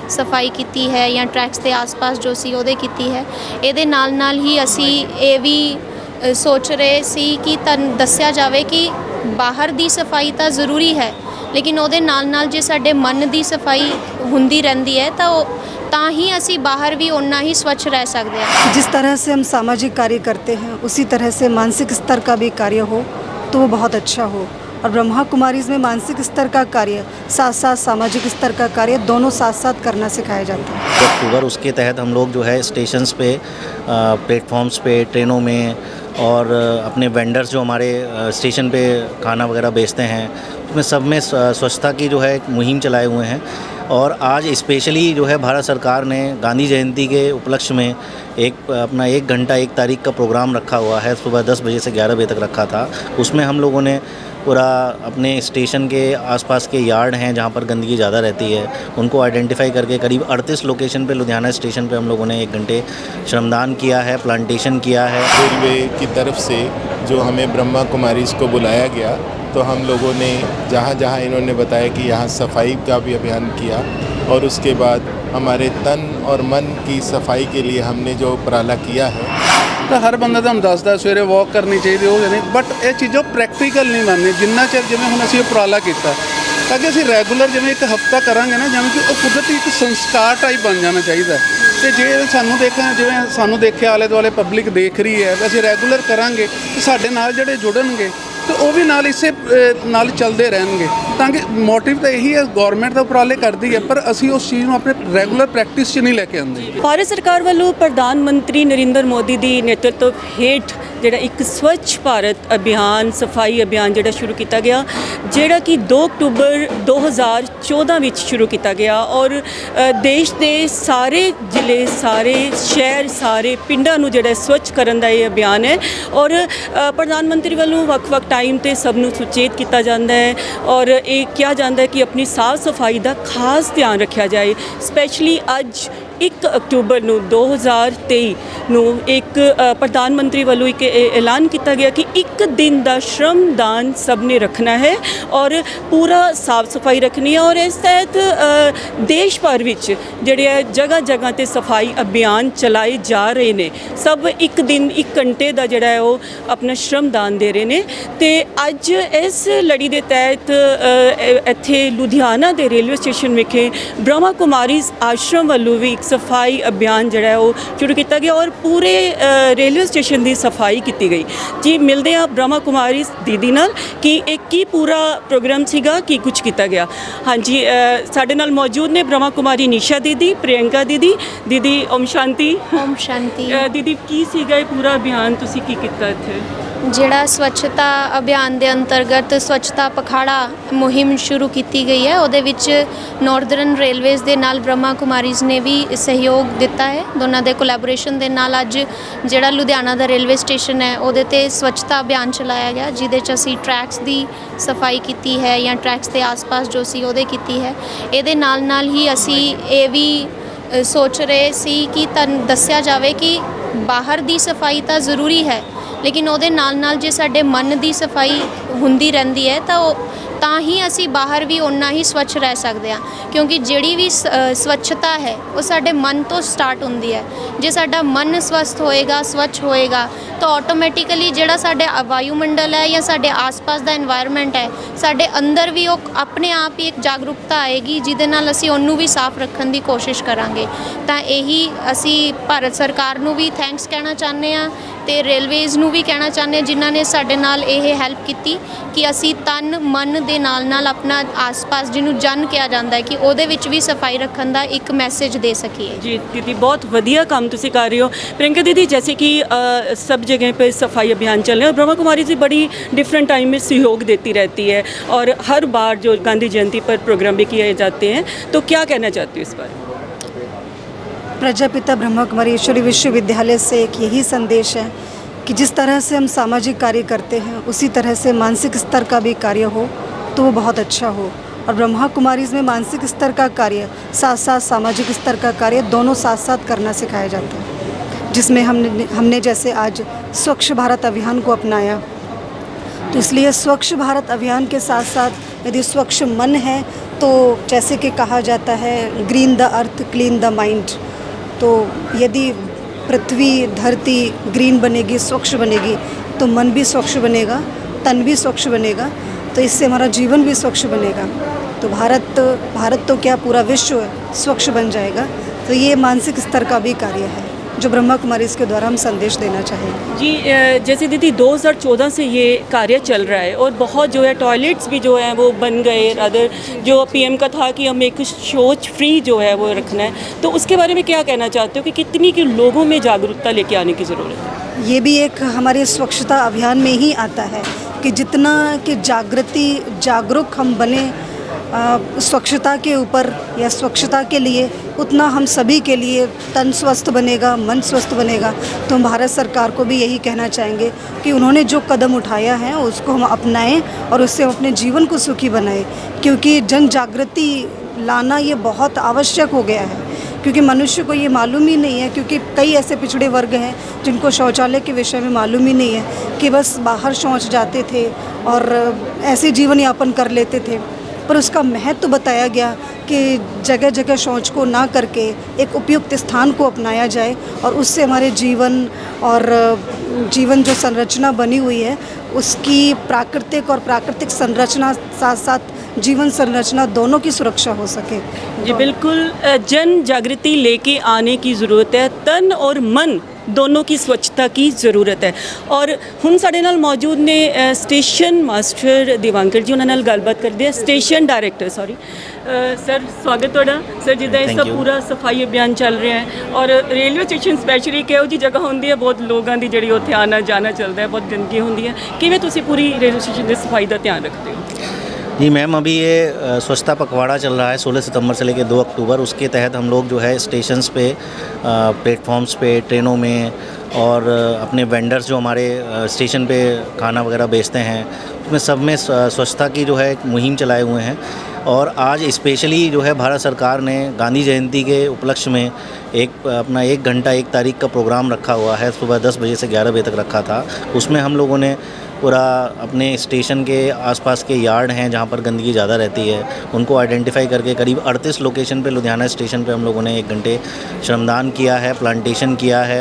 ਸਫਾਈ ਕੀਤੀ ਹੈ ਜਾਂ ਟਰੈਕਸ ਦੇ ਆਸ-ਪਾਸ ਜੋ ਸੀ ਉਹਦੇ ਕੀਤੀ ਹੈ। ਇਹਦੇ ਨਾਲ ਹੀ ਅਸੀਂ ਇਹ ਵੀ ਸੋਚ ਰਹੇ ਸੀ ਕਿ ਤੁਹਾਨੂੰ ਦੱਸਿਆ ਜਾਵੇ ਕਿ ਬਾਹਰ ਦੀ ਸਫਾਈ ਤਾਂ ਜ਼ਰੂਰੀ ਹੈ, ਲੇਕਿਨ ਉਹਦੇ ਨਾਲ ਜੇ ਸਾਡੇ ਮਨ ਦੀ ਸਫਾਈ ਹੁੰਦੀ ਰਹਿੰਦੀ ਹੈ ਤਾਂ ही असी बाहर भी उतना ही स्वच्छ रह सकते हैं। जिस तरह से हम सामाजिक कार्य करते हैं उसी तरह से मानसिक स्तर का भी कार्य हो तो वो बहुत अच्छा हो, और ब्रह्मा कुमारीज़ में मानसिक स्तर का कार्य साथ साथ सामाजिक स्तर का कार्य दोनों साथ साथ करना सिखाया जाता है। अक्टूबर उसके तहत हम लोग जो है स्टेशंस पे, प्लेटफॉर्म्स पे, ट्रेनों में और अपने वेंडर्स जो हमारे स्टेशन पे खाना वगैरह बेचते हैं उसमें सब में स्वच्छता की जो है एक मुहिम चलाए हुए हैं। और आज स्पेशली जो है भारत सरकार ने गांधी जयंती के उपलक्ष्य में अपना 1 घंटा 1 तारीख का प्रोग्राम रखा हुआ है। सुबह 10 बजे से 11 बजे तक रखा था। उसमें हम लोगों ने पूरा अपने स्टेशन के आसपास के यार्ड हैं जहाँ पर गंदगी ज़्यादा रहती है उनको आइडेंटिफाई करके करीब 38 लोकेशन पे लुधियाना स्टेशन पे हम लोगों ने 1 घंटे श्रमदान किया है, प्लांटेशन किया है। रेलवे की तरफ से जो हमें ब्रह्मा कुमारीज़ को बुलाया गया तो हम लोगों ने जहाँ जहाँ इन्होंने बताया कि यहाँ सफाई का भी अभियान किया, और उसके बाद हमारे तन और मन की सफाई के लिए हमने जो उपराला किया है। तो हर बंदा ਤੁਹਾਨੂੰ ਦੱਸਦਾ ਸਵੇਰੇ ਵਾਕ ਕਰਨੀ ਚਾਹੀਦੀ ਉਹ ਨਹੀਂ, ਬਟ ਇਹ ਚੀਜ਼ਾਂ ਪ੍ਰੈਕਟੀਕਲ ਨਹੀਂ ਮੰਨਦੇ। ਜਿੰਨਾ ਚਿਰ ਜਿਵੇਂ ਹੁਣ ਅਸੀਂ ਉਪਰਾਲਾ ਕੀਤਾ ਤਾਂ ਕਿ ਅਸੀਂ ਰੈਗੂਲਰ ਜਿਵੇਂ 1 ਹਫ਼ਤਾ ਕਰਾਂਗੇ ਨਾ, ਜਿਵੇਂ ਕਿ ਉਹ ਕੁਦਰਤੀ ਇੱਕ ਸੰਸਕਾਰ ਟਾਈਪ ਬਣ ਜਾਣਾ ਚਾਹੀਦਾ। ਤੇ ਜੇ ਸਾਨੂੰ ਦੇਖਾਂ ਜਿਵੇਂ ਸਾਨੂੰ ਦੇਖਿਆ ਆਲੇ ਦੁਆਲੇ ਪਬਲਿਕ ਦੇਖ ਰਹੀ ਹੈ, ਅਸੀਂ ਰੈਗੂਲਰ ਕਰਾਂਗੇ ਤੇ ਸਾਡੇ ਨਾਲ ਜਿਹੜੇ ਜੁੜਨਗੇ तो वो भी नाल इसे नाल चलते रहनगे। ताकि मोटिव तो यही है, गौरमेंट तो उपराले करती है पर असी उस चीज़ में अपने रैगूलर प्रैक्टिस च नहीं लैके आते। भारत सरकार वालों प्रधानमंत्री नरेंद्र मोदी की नेतृत्व हेठ ਜਿਹੜਾ ਇੱਕ ਸਵੱਛ ਭਾਰਤ ਅਭਿਆਨ, ਸਫਾਈ ਅਭਿਆਨ ਜਿਹੜਾ ਸ਼ੁਰੂ ਕੀਤਾ ਗਿਆ, ਜਿਹੜਾ ਕਿ 2 ਅਕਤੂਬਰ 2014 ਵਿੱਚ ਸ਼ੁਰੂ ਕੀਤਾ ਗਿਆ, ਔਰ ਦੇਸ਼ ਦੇ ਸਾਰੇ ਜ਼ਿਲ੍ਹੇ, ਸਾਰੇ ਸ਼ਹਿਰ, ਸਾਰੇ ਪਿੰਡਾਂ ਨੂੰ ਜਿਹੜਾ ਸਵੱਛ ਕਰਨ ਦਾ ਇਹ ਅਭਿਆਨ ਹੈ। ਔਰ ਪ੍ਰਧਾਨ ਮੰਤਰੀ ਵੱਲੋਂ ਵੱਖ-ਵੱਖ ਟਾਈਮ 'ਤੇ ਸਭ ਨੂੰ ਸੁਚੇਤ ਕੀਤਾ ਜਾਂਦਾ ਹੈ, ਔਰ ਇਹ ਕਿਹਾ ਜਾਂਦਾ ਹੈ ਕਿ ਆਪਣੀ ਸਾਫ਼ ਸਫਾਈ ਦਾ ਖਾਸ ਧਿਆਨ ਰੱਖਿਆ ਜਾਏ। ਸਪੈਸ਼ਲੀ ਅੱਜ 1 ਅਕਤੂਬਰ ਨੂੰ 2023 ਨੂੰ ਇੱਕ ਪ੍ਰਧਾਨ ਮੰਤਰੀ ਵੱਲੋਂ ਇੱਕ ਐਲਾਨ ਕੀਤਾ ਗਿਆ ਕਿ 1 ਦਿਨ ਦਾ ਸ਼ਰਮਦਾਨ ਸਭ ਨੇ ਰੱਖਣਾ ਹੈ ਔਰ ਪੂਰਾ ਸਾਫ਼ ਸਫਾਈ ਰੱਖਣੀ ਹੈ। ਔਰ ਇਸ ਤਹਿਤ ਦੇਸ਼ ਭਰ ਵਿੱਚ ਜਿਹੜੇ ਹੈ ਜਗ੍ਹਾ ਤੇ ਸਫਾਈ ਅਭਿਆਨ ਚਲਾਏ ਜਾ ਰਹੇ ਨੇ। ਸਭ 1 ਦਿਨ 1 ਘੰਟੇ ਦਾ ਜਿਹੜਾ ਹੈ ਉਹ ਆਪਣਾ ਸ਼ਰਮਦਾਨ ਦੇ ਰਹੇ ਨੇ। ਅਤੇ ਅੱਜ ਇਸ ਲੜੀ ਦੇ ਤਹਿਤ ਇੱਥੇ ਲੁਧਿਆਣਾ ਦੇ ਰੇਲਵੇ ਸਟੇਸ਼ਨ ਵਿਖੇ ਬ੍ਰਹਮਾ ਕੁਮਾਰੀਜ਼ ਆਸ਼ਰਮ ਵੱਲੋਂ ਵੀ ਸਫਾਈ ਅਭਿਆਨ ਜਿਹੜਾ ਹੈ ਉਹ ਸ਼ੁਰੂ ਕੀਤਾ ਗਿਆ ਔਰ ਪੂਰੇ ਰੇਲਵੇ ਸਟੇਸ਼ਨ ਦੀ ਸਫਾਈ ਕੀਤੀ ਗਈ। ਜੀ ਮਿਲਦੇ ਆ ਬ੍ਰਹਮਾ ਕੁਮਾਰੀ ਦੀਦੀ ਨਾਲ ਕਿ ਇਹ ਕੀ ਪੂਰਾ ਪ੍ਰੋਗਰਾਮ ਸੀਗਾ, ਕੀ ਕੁਝ ਕੀਤਾ ਗਿਆ। ਹਾਂਜੀ, ਸਾਡੇ ਨਾਲ ਮੌਜੂਦ ਨੇ ਬ੍ਰਹਮਾ ਕੁਮਾਰੀ ਨਿਸ਼ਾ ਦੀਦੀ, ਪ੍ਰਿਯੰਕਾ ਦੀਦੀ। ਦੀਦੀ ਓਮ ਸ਼ਾਂਤੀ। ਓਮ ਸ਼ਾਂਤੀ। ਦੀਦੀ ਕੀ ਸੀਗਾ ਇਹ ਪੂਰਾ ਅਭਿਆਨ, ਤੁਸੀਂ ਕੀ ਕੀਤਾ ਇੱਥੇ? ਜਿਹੜਾ ਸਵੱਛਤਾ ਅਭਿਆਨ ਦੇ ਅੰਤਰਗਤ ਸਵੱਛਤਾ ਪਖਾੜਾ ਮੁਹਿੰਮ ਸ਼ੁਰੂ ਕੀਤੀ ਗਈ ਹੈ, ਉਹਦੇ ਵਿੱਚ ਨਾਰਦਰਨ ਰੇਲਵੇਜ਼ ਦੇ ਨਾਲ ਬ੍ਰਹਮਾ ਕੁਮਾਰੀਜ਼ ਨੇ ਵੀ ਸਹਿਯੋਗ ਦਿੱਤਾ ਹੈ। ਦੋਨਾਂ ਦੇ ਕੋਲੈਬੋਰੇਸ਼ਨ ਦੇ ਨਾਲ ਅੱਜ ਜਿਹੜਾ ਲੁਧਿਆਣਾ ਦਾ ਰੇਲਵੇ ਸਟੇਸ਼ਨ ਹੈ ਉਹਦੇ 'ਤੇ ਸਵੱਛਤਾ ਅਭਿਆਨ ਚਲਾਇਆ ਗਿਆ, ਜਿਹਦੇ 'ਚ ਅਸੀਂ ਟਰੈਕਸ ਦੀ ਸਫਾਈ ਕੀਤੀ ਹੈ ਜਾਂ ਟਰੈਕਸ ਦੇ ਆਸ-ਪਾਸ ਜੋ ਸੀ ਉਹਦੇ ਕੀਤੀ ਹੈ। ਇਹਦੇ ਨਾਲ ਹੀ ਅਸੀਂ ਇਹ ਵੀ ਸੋਚ ਰਹੇ ਸੀ ਕਿ ਤੁਹਾਨੂੰ ਦੱਸਿਆ ਜਾਵੇ ਕਿ ਬਾਹਰ ਦੀ ਸਫਾਈ ਤਾਂ ਜ਼ਰੂਰੀ ਹੈ, ਲੇਕਿਨ ਉਹਦੇ ਨਾਲ ਜੇ ਸਾਡੇ ਮਨ ਦੀ ਸਫਾਈ ਹੁੰਦੀ ਰਹਿੰਦੀ ਹੈ ਤਾਂ ਹੀ ਅਸੀਂ ਬਾਹਰ ਵੀ ਉਨਾ ਹੀ ਸਵੱਛ ਰਹਿ ਸਕਦੇ ਹਾਂ। ਕਿਉਂਕਿ ਜਿਹੜੀ ਵੀ ਸਵੱਛਤਾ ਹੈ ਉਹ ਸਾਡੇ ਮਨ ਤੋਂ ਸਟਾਰਟ ਹੁੰਦੀ ਹੈ। ਜੇ ਸਾਡਾ ਮਨ ਸਵਸਥ ਹੋਏਗਾ, ਸਵੱਛ ਹੋਏਗਾ, ਤਾਂ ਆਟੋਮੈਟਿਕਲੀ ਜਿਹੜਾ ਸਾਡੇ ਵਾਯੂਮੰਡਲ ਹੈ ਜਾਂ ਸਾਡੇ ਆਸ-ਪਾਸ ਦਾ এনवायरमेंट ਹੈ, ਸਾਡੇ ਅੰਦਰ ਵੀ ਉਹ ਆਪਣੇ ਆਪ ਹੀ ਇੱਕ ਜਾਗਰੂਕਤਾ ਆਏਗੀ, ਜਿਹਦੇ ਨਾਲ ਅਸੀਂ ਉਹਨੂੰ ਵੀ ਸਾਫ਼ ਰੱਖਣ ਦੀ ਕੋਸ਼ਿਸ਼ ਕਰਾਂਗੇ। ਤਾਂ ਇਹੀ ਅਸੀਂ ਭਾਰਤ ਸਰਕਾਰ ਨੂੰ ਵੀ ਥੈਂਕਸ ਕਹਿਣਾ ਚਾਹੁੰਦੇ ਹਾਂ ਅਤੇ ਰੇਲਵੇਜ਼ ਨੂੰ ਵੀ ਕਹਿਣਾ ਚਾਹੁੰਦੇ ਹਾਂ, ਜਿਨ੍ਹਾਂ ਨੇ ਸਾਡੇ ਨਾਲ ਇਹ ਹੈਲਪ ਕੀਤੀ ਕਿ ਅਸੀਂ ਤਨ ਮਨ ਦੇ ਨਾਲ ਆਪਣਾ ਆਸ-ਪਾਸ ਜਿਹਨੂੰ ਜਨ ਕਿਹਾ ਜਾਂਦਾ ਹੈ ਕਿ ਉਹਦੇ ਵਿੱਚ ਵੀ ਸਫਾਈ ਰੱਖਣ ਦਾ ਇੱਕ ਮੈਸੇਜ ਦੇ ਸਕੀਏ। ਜੀ ਦੀਦੀ ਬਹੁਤ ਵਧੀਆ ਕੰਮ ਤੁਸੀਂ ਕਰ ਰਹੇ ਹੋ। प्रियंका दीदी, जैसे कि सब जगह पे सफाई अभियान चल रहे हैं और ब्रह्मा कुमारी जी बड़ी डिफरेंट टाइम में सहयोग देती रहती है और हर बार जो गांधी जयंती पर प्रोग्राम भी किए जाते हैं, तो क्या कहना चाहती हूँ इस पर? प्रजापिता ब्रह्मा कुमारी ईश्वरी विश्वविद्यालय से एक यही संदेश है कि जिस तरह से हम सामाजिक कार्य करते हैं उसी तरह से मानसिक स्तर का भी कार्य हो तो वो बहुत अच्छा हो। और ब्रह्मा कुमारीज़ में मानसिक स्तर का कार्य साथ साथ सामाजिक स्तर का कार्य दोनों साथ साथ करना सिखाया जाता है, जिसमें हमने जैसे आज स्वच्छ भारत अभियान को अपनाया, तो इसलिए स्वच्छ भारत अभियान के साथ साथ यदि स्वच्छ मन है तो जैसे कि कहा जाता है green the earth clean the mind, तो यदि पृथ्वी धरती ग्रीन बनेगी, स्वच्छ बनेगी, तो मन भी स्वच्छ बनेगा, तन भी स्वच्छ बनेगा, तो इससे हमारा जीवन भी स्वच्छ बनेगा। तो भारत तो क्या पूरा विश्व स्वच्छ बन जाएगा। तो ये मानसिक स्तर का भी कार्य है जो ब्रह्मा कुमारी इसके द्वारा हम संदेश देना चाहेंगे। जी जैसे दीदी 2014 से ये कार्य चल रहा है और बहुत जो है टॉयलेट्स भी जो है वो बन गए, अदर जो पीएम का था कि हम एक शौच फ्री जो है वो रखना है, तो उसके बारे में क्या कहना चाहते हो कि कितनी कि लोगों में जागरूकता लेके आने की ज़रूरत है? ये भी एक हमारे स्वच्छता अभियान में ही आता है कि जितना कि जागरूक हम बने स्वच्छता के ऊपर या स्वच्छता के लिए, उतना हम सभी के लिए तन स्वस्थ बनेगा, मन स्वस्थ बनेगा। तो हम भारत सरकार को भी यही कहना चाहेंगे कि उन्होंने जो कदम उठाया है उसको हम अपनाएं और उससे हम अपने जीवन को सुखी बनाएं, क्योंकि जन जागृति लाना ये बहुत आवश्यक हो गया है। क्योंकि मनुष्य को ये मालूम ही नहीं है, क्योंकि कई ऐसे पिछड़े वर्ग हैं जिनको शौचालय के विषय में मालूम ही नहीं है कि बस बाहर शौच जाते थे और ऐसे जीवन यापन कर लेते थे। पर उसका महत्व बताया गया कि जगह जगह शौच को ना करके एक उपयुक्त स्थान को अपनाया जाए और उससे हमारे जीवन जो संरचना बनी हुई है उसकी प्राकृतिक संरचना साथ साथ जीवन संरचना दोनों की सुरक्षा हो सके। जी बिल्कुल, जन जागृति लेके आने की ज़रूरत है, तन और मन दोनों की स्वच्छता की ज़रूरत है। और ਹੁਣ ਸਾਡੇ ਨਾਲ ਮੌਜੂਦ ਨੇ ਸਟੇਸ਼ਨ ਮਾਸਟਰ ਦਿਵਾਂਕਰ ਜੀ, ਉਹਨਾਂ ਨਾਲ ਗੱਲਬਾਤ ਕਰਦੇ ਆ। ਸਟੇਸ਼ਨ ਡਾਇਰੈਕਟਰ ਸਰ ਸਵਾਗਤ ਤੁਹਾਡਾ। ਸਰ ਜਿੱਦਾਂ ਇਸ ਦਾ ਪੂਰਾ ਸਫਾਈ ਅਭਿਆਨ ਚੱਲ ਰਿਹਾ ਹੈ ਔਰ ਰੇਲਵੇ ਸਟੇਸ਼ਨ ਸਪੈਸ਼ਲੀ ਕਿਹੋ ਜਿਹੀ ਜਗ੍ਹਾ ਹੁੰਦੀ ਹੈ, ਬਹੁਤ ਲੋਕਾਂ ਦੀ ਜਿਹੜੀ ਉੱਥੇ ਆਉਣਾ ਜਾਣਾ ਚੱਲਦਾ ਹੈ, ਬਹੁਤ ਗੰਦਗੀ ਹੁੰਦੀ ਹੈ, ਕਿਵੇਂ ਤੁਸੀਂ ਪੂਰੀ ਰੇਲਵੇ ਸਟੇਸ਼ਨ ਦੀ ਸਫਾਈ ਦਾ ਧਿਆਨ ਰੱਖਦੇ ਹੋ? जी मैम, अभी ये स्वच्छता पखवाड़ा चल रहा है 16 सितंबर से लेकर 2 अक्टूबर। उसके तहत हम लोग जो है स्टेशंस पे, प्लेटफॉर्म्स पे, ट्रेनों में और अपने वेंडर्स जो हमारे स्टेशन पे खाना वगैरह बेचते हैं उसमें सब में स्वच्छता की जो है एक मुहिम चलाए हुए हैं। और आज स्पेशली जो है भारत सरकार ने गांधी जयंती के उपलक्ष्य में अपना 1 घंटा 1 तारीख का प्रोग्राम रखा हुआ है। सुबह 10 बजे से 11 बजे तक रखा था। उसमें हम लोगों ने पूरा अपने स्टेशन के आसपास के यार्ड हैं जहाँ पर गंदगी ज़्यादा रहती है उनको आइडेंटिफाई करके करीब 38 लोकेशन पे लुधियाना स्टेशन पे हम लोगों ने 1 घंटे श्रमदान किया है, प्लांटेशन किया है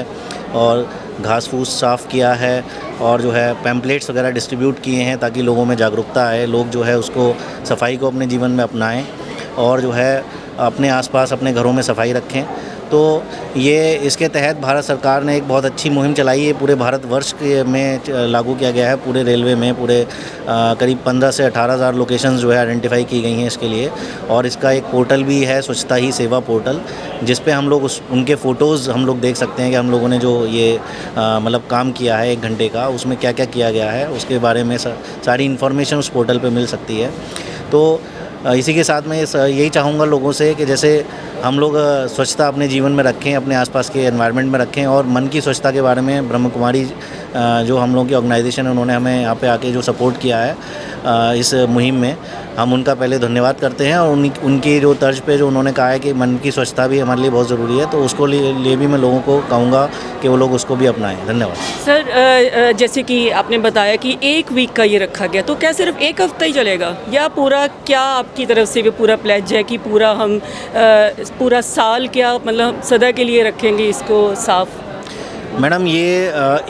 और घास फूस साफ़ किया है और जो है पैम्पलेट्स वगैरह डिस्ट्रीब्यूट किए हैं ताकि लोगों में जागरूकता आए, लोग जो है उसको सफाई को अपने जीवन में अपनाएं और जो है अपने आसपास अपने घरों में सफाई रखें। तो ये इसके तहत भारत सरकार ने एक बहुत अच्छी मुहिम चलाई है। पूरे भारतवर्ष में लागू किया गया है। पूरे रेलवे में पूरे करीब 15 से 18,000 लोकेशंस जो है आइडेंटिफाई की गई हैं इसके लिए। और इसका एक पोर्टल भी है, स्वच्छता ही सेवा पोर्टल, जिस पे हम लोग उनके फ़ोटोज़ हम लोग देख सकते हैं कि हम लोगों ने जो ये मतलब काम किया है 1 घंटे का, उसमें क्या क्या किया गया है उसके बारे में सारी इन्फॉर्मेशन उस पोर्टल पर मिल सकती है। तो इसी के साथ मैं यही चाहूँगा लोगों से कि जैसे हम लोग स्वच्छता अपने जीवन में रखें, अपने आसपास के एनवायरनमेंट में रखें और मन की स्वच्छता के बारे में ब्रह्म कुमारी जो हम लोगों की ऑर्गेनाइजेशन है उन्होंने हमें यहाँ पे आके जो सपोर्ट किया है इस मुहिम में, हम उनका पहले धन्यवाद करते हैं। और उनकी जो तर्ज पे जो उन्होंने कहा है कि मन की स्वच्छता भी हमारे लिए बहुत ज़रूरी है, तो उसको लिए भी मैं लोगों को कहूँगा कि वो लोग उसको भी अपनाएं। धन्यवाद सर। जैसे कि आपने बताया कि 1 वीक का ये रखा गया, तो क्या सिर्फ 1 हफ्ता ही चलेगा या पूरा, क्या आपकी तरफ से भी पूरा प्लेज है कि पूरा हम पूरा साल क्या मतलब सदा के लिए रखेंगे इसको साफ़? मैडम ये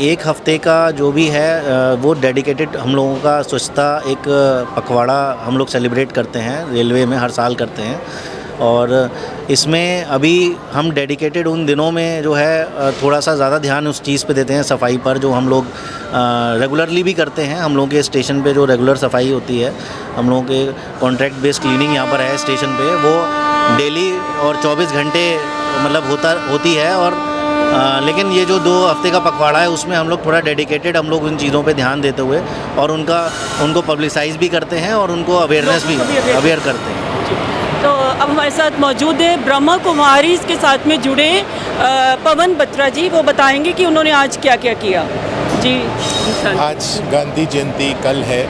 1 हफ्ते का जो भी है वो डेडिकेटेड हम लोगों का स्वच्छता एक पखवाड़ा हम लोग सेलिब्रेट करते हैं, रेलवे में हर साल करते हैं। और इसमें अभी हम डेडिकेटेड उन दिनों में जो है थोड़ा सा ज़्यादा ध्यान उस चीज़ पे देते हैं, सफाई पर, जो हम लोग रेगुलरली भी करते हैं। हम लोगों के स्टेशन पे जो रेगुलर सफाई होती है, हम लोगों के कॉन्ट्रैक्ट बेस्ड क्लीनिंग यहाँ पर है स्टेशन पे, वो डेली और 24 घंटे मतलब होती है। और लेकिन ये जो 2 हफ्ते का पखवाड़ा है उसमें हम लोग थोड़ा डेडिकेटेड हम लोग उन चीज़ों पे ध्यान देते हुए और उनको पब्लिसाइज़ भी करते हैं और उनको अवेयरनेस भी अवेयर करते हैं। तो अब हमारे साथ मौजूद है ब्रह्मा कुमारी के साथ में जुड़े पवन बत्रा जी, वो बताएंगे कि उन्होंने आज क्या क्या किया। जी आज गांधी जयंती कल है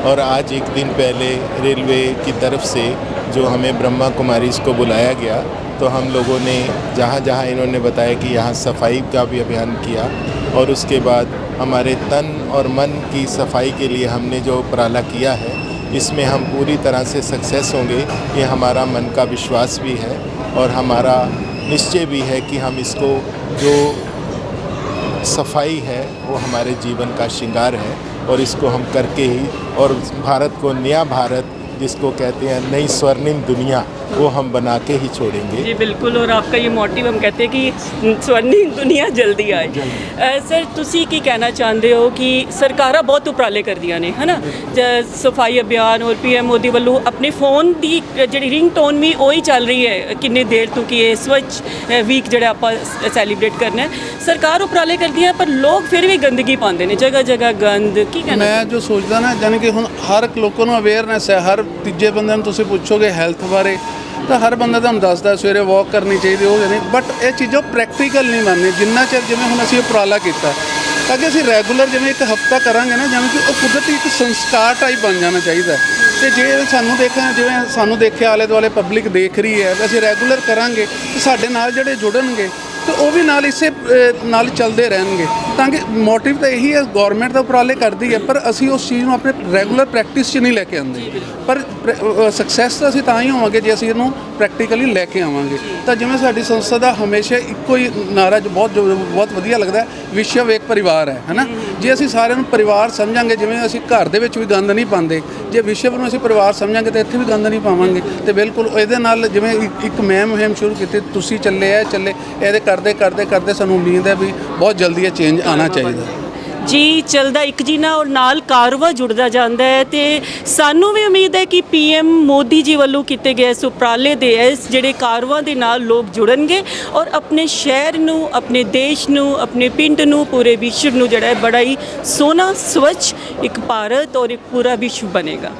और आज 1 दिन पहले रेलवे की तरफ से जो हमें ब्रह्मा कुमारी को बुलाया गया, तो हम लोगों ने जहाँ जहाँ इन्होंने बताया कि यहाँ सफाई का भी अभियान किया और उसके बाद हमारे तन और मन की सफाई के लिए हमने जो उपराला किया है इसमें हम पूरी तरह से सक्सेस होंगे, ये हमारा मन का विश्वास भी है और हमारा निश्चय भी है कि हम इसको, जो सफाई है वो हमारे जीवन का श्रृंगार है और इसको हम करके ही, और भारत को नया भारत जिसको कहते हैं नई स्वर्णिम दुनिया, वो हम बना के ही छोड़ेंगे। जी बिल्कुल, और आपका ये मोटिव हम कहते हैं कि स्वर्णिम दुनिया जल्दी आए। सर ਤੁਸੀਂ ਕੀ ਕਹਿਣਾ ਚਾਹੁੰਦੇ ਹੋ ਕਿ ਸਰਕਾਰਾਂ ਬਹੁਤ ਉਪਰਾਲੇ ਕਰਦੀਆਂ ਨੇ, ਹੈ ਨਾ, ਸਫਾਈ ਅਭਿਆਨ ਔਰ ਪੀਐਮ ਮੋਦੀ ਵੱਲੋਂ ਆਪਣੇ ਫੋਨ ਦੀ ਜਿਹੜੀ ਰਿੰਗਟੋਨ ਵੀ ਉਹੀ ਚੱਲ ਰਹੀ ਹੈ ਕਿੰਨੇ ਦੇਰ ਤੋਂ ਕਿ ਇਹ ਸਵੱਛ ਵੀਕ ਜਿਹੜਾ ਆਪਾਂ ਸੈਲੀਬ੍ਰੇਟ ਕਰਨਾ ਹੈ। ਸਰਕਾਰ ਉਪਰਾਲੇ ਕਰਦੀ ਹੈ ਪਰ ਲੋਕ ਫਿਰ ਵੀ ਗੰਦਗੀ ਪਾਉਂਦੇ ਨੇ, ਜਗ੍ਹਾ ਜਗ੍ਹਾ ਗੰਦ। ਕੀ ਕਹਿਣਾ? ਮੈਂ ਜੋ ਸੋਚਦਾ ਨਾ, ਜਾਣੀ ਕਿ ਹੁਣ ਹਰ ਇੱਕ ਲੋਕਾਂ ਨੂੰ ਅਵੇਅਰਨੈਸ ਹੈ, ਹਰ ਤੀਜੇ ਬੰਦੇ ਨੂੰ ਤੁਸੀਂ ਪੁੱਛੋਗੇ ਹੈਲਥ ਬਾਰੇ ਤਾਂ ਹਰ ਬੰਦਾ ਤੁਹਾਨੂੰ ਦੱਸਦਾ ਸਵੇਰੇ ਵਾਕ ਕਰਨੀ ਚਾਹੀਦੀ ਉਹ ਨਹੀਂ, ਬਟ ਇਹ ਚੀਜ਼ਾਂ ਪ੍ਰੈਕਟੀਕਲ ਨਹੀਂ ਮੰਨਦੇ। ਜਿੰਨਾ ਚਿਰ ਜਿਵੇਂ ਹੁਣ ਅਸੀਂ ਉਪਰਾਲਾ ਕੀਤਾ ਤਾਂ ਕਿ ਅਸੀਂ ਰੈਗੂਲਰ ਜਿਵੇਂ ਇੱਕ ਹਫਤਾ ਕਰਾਂਗੇ ਨਾ, ਜਿਵੇਂ ਕਿ ਉਹ ਕੁਦਰਤੀ ਇੱਕ ਸੰਸਕਾਰ ਟਾਈਪ ਬਣ ਜਾਣਾ ਚਾਹੀਦਾ। ਤੇ ਜੇ ਸਾਨੂੰ ਦੇਖਾਂ, ਜਿਵੇਂ ਸਾਨੂੰ ਦੇਖਿਆ ਆਲੇ ਦੁਆਲੇ ਪਬਲਿਕ ਦੇਖ ਰਹੀ ਹੈ, ਅਸੀਂ ਰੈਗੂਲਰ ਕਰਾਂਗੇ ਤੇ ਸਾਡੇ ਨਾਲ ਜਿਹੜੇ ਜੁੜਨਗੇ ਤੇ ਉਹ ਵੀ ਨਾਲ ਇਸੇ ਨਾਲ ਚੱਲਦੇ ਰਹਿਣਗੇ। ਤਾਂ ਕਿ ਮੋਟਿਵ ਤਾਂ ਇਹੀ ਹੈ, ਗੌਰਮੈਂਟ ਤਾਂ ਉਪਰਾਲੇ ਕਰਦੀ ਹੈ ਪਰ ਅਸੀਂ ਉਸ ਚੀਜ਼ ਨੂੰ ਆਪਣੇ ਰੈਗੂਲਰ ਪ੍ਰੈਕਟਿਸ 'ਚ ਨਹੀਂ ਲੈ ਕੇ ਆਉਂਦੇ। ਪਰ ਸਕਸੈਸ ਤਾਂ ਅਸੀਂ ਤਾਂ ਹੀ ਹੋਵਾਂਗੇ ਜੇ ਅਸੀਂ ਇਹਨੂੰ ਪ੍ਰੈਕਟੀਕਲੀ ਲੈ ਕੇ ਆਵਾਂਗੇ। ਤਾਂ ਜਿਵੇਂ ਸਾਡੀ ਸੰਸਥਾ ਦਾ ਹਮੇਸ਼ਾ ਇੱਕੋ ਹੀ ਨਾਰਾ ਜੋ ਬਹੁਤ ਵਧੀਆ ਲੱਗਦਾ, ਵਿਸ਼ਵ ਇੱਕ ਪਰਿਵਾਰ ਹੈ ਨਾ। ਜੇ ਅਸੀਂ ਸਾਰਿਆਂ ਨੂੰ ਪਰਿਵਾਰ ਸਮਝਾਂਗੇ, ਜਿਵੇਂ ਅਸੀਂ ਘਰ ਦੇ ਵਿੱਚ ਵੀ ਗੰਦ ਨਹੀਂ ਪਾਉਂਦੇ, ਜੇ ਵਿਸ਼ਵ ਨੂੰ ਅਸੀਂ ਪਰਿਵਾਰ ਸਮਝਾਂਗੇ ਤਾਂ ਇੱਥੇ ਵੀ ਗੰਦ ਨਹੀਂ ਪਾਵਾਂਗੇ। ਤੇ ਬਿਲਕੁਲ ਇਹਦੇ ਨਾਲ ਜਿਵੇਂ ਇੱਕ ਮੁਹਿੰਮ ਸ਼ੁਰੂ ਕੀਤੀ, ਤੁਸੀਂ ਚੱਲੇ ਇਹਦੇ ਕਰਦੇ ਸਾਨੂੰ ਉਮੀਦ ਹੈ ਵੀ ਬਹੁਤ ਜਲਦੀ ਇਹ ਚੇਂਜ ਆਉਣਾ ਚਾਹੀਦਾ। ਜੀ ਚੱਲਦਾ ਇੱਕ ਜੀ ਨਾਲ, ਔਰ ਨਾਲ ਕਾਰਵਾ ਜੁੜਦਾ ਜਾਂਦਾ ਹੈ ਤੇ ਸਾਨੂੰ ਵੀ ਉਮੀਦ ਹੈ ਕਿ ਪੀਐਮ ਮੋਦੀ ਜੀ ਵੱਲੋਂ ਕੀਤੇ ਗਏ ਇਸ ਉਪਰਾਲੇ ਦੇ ਇਸ ਜਿਹੜੇ ਕਾਰਵਾ ਦੇ ਨਾਲ ਲੋਕ ਜੁੜਨਗੇ ਔਰ ਆਪਣੇ ਸ਼ਹਿਰ ਨੂੰ, ਆਪਣੇ ਦੇਸ਼ ਨੂੰ, ਆਪਣੇ ਪਿੰਡ ਨੂੰ, ਪੂਰੇ ਵਿਸ਼ਵ ਨੂੰ ਜਿਹੜਾ ਹੈ ਬੜਾ ਹੀ ਸੋਹਣਾ ਸਵੱਛ ਇੱਕ ਭਾਰਤ ਔਰ ਇੱਕ ਪੂਰਾ ਵਿਸ਼ਵ ਬਣੇਗਾ।